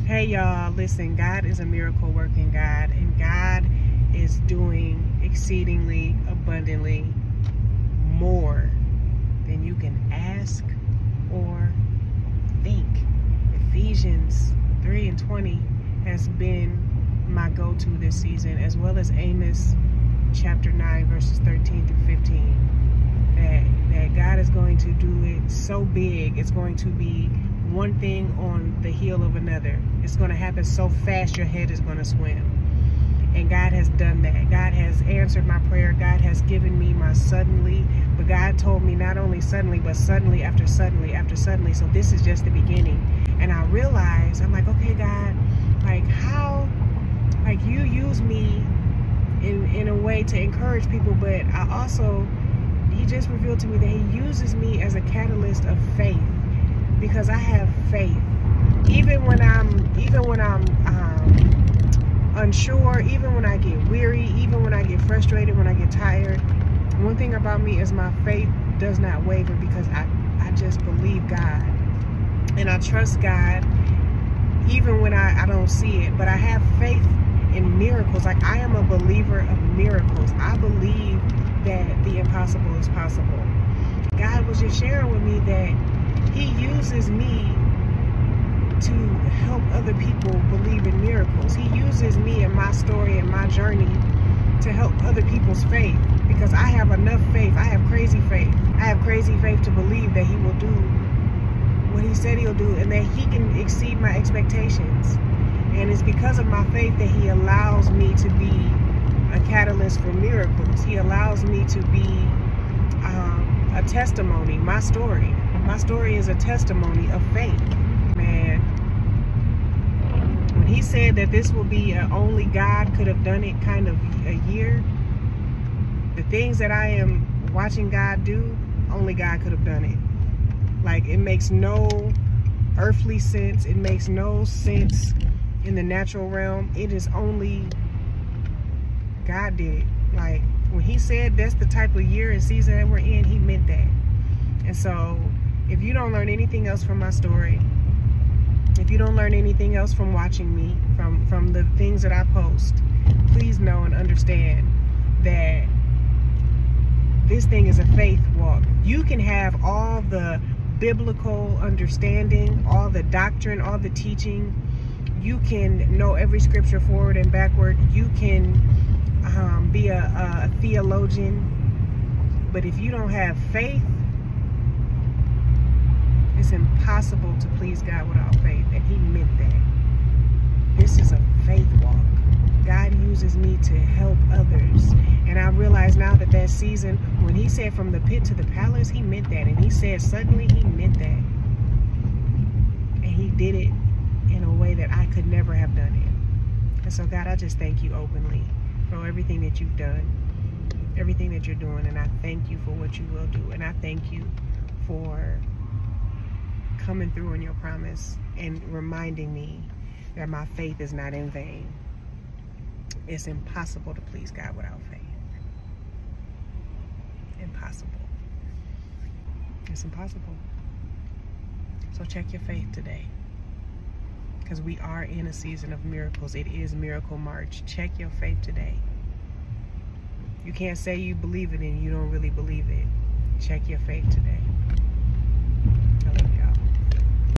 Hey y'all, listen, God is a miracle working God, and God is doing exceedingly abundantly more than you can ask or think. Ephesians 3:20 has been my go-to this season, as well as Amos chapter 9 verses 13 through 15. That God is going to do it so big, it's going to be one thing on the heel of another. It's going to happen so fast your head is going to swim. And God has done that. God has answered my prayer. God has given me my suddenly. But God told me not only suddenly, but suddenly after suddenly after suddenly. So this is just the beginning. And I realized, I'm like, okay, God, like how, like you use me in a way to encourage people, but I also, he just revealed to me that he uses me as a catalyst of faith, because I have faith. Even when I'm unsure, even when I get weary, even when I get frustrated, when I get tired, one thing about me is my faith does not waver, because I just believe God and I trust God even when I don't see it. But I have faith in miracles. Like, I am a believer of miracles. I believe that the impossible is possible. God was just sharing with me that he uses me to help other people believe in miracles. He uses me and my story and my journey to help other people's faith, because I have enough faith. I have crazy faith. I have crazy faith to believe that he will do what he said he'll do, and that he can exceed my expectations. And it's because of my faith that he allows me to be a catalyst for miracles. He allows me to be a testimony. My story is a testimony of faith. Man, when he said that this will be only God could have done it kind of a year, the things that I am watching God do, only God could have done it. Like, it makes no earthly sense. It makes no sense in the natural realm. It is only God did it. Like, when he said that's the type of year and season that we're in, he meant that. And so if you don't learn anything else from my story, if you don't learn anything else from watching me, from the things that I post, please know and understand that this thing is a faith walk. You can have all the biblical understanding, all the doctrine, all the teaching. You can know every scripture forward and backward. You can be a theologian. But if you don't have faith, it's impossible to please God without faith. And he meant that. This is a faith walk. God uses me to help others. And I realize now that that season, when he said from the pit to the palace, he meant that. And he said suddenly, he meant that. And he did it in a way that I could never have done it. And so, God, I just thank you openly for everything that you've done, everything that you're doing. And I thank you for what you will do. And I thank you for coming through on your promise and reminding me that my faith is not in vain. It's impossible to please God without faith. Impossible. It's impossible. So check your faith today, because we are in a season of miracles. It is Miracle March. Check your faith today. You can't say you believe it and you don't really believe it. Check your faith today.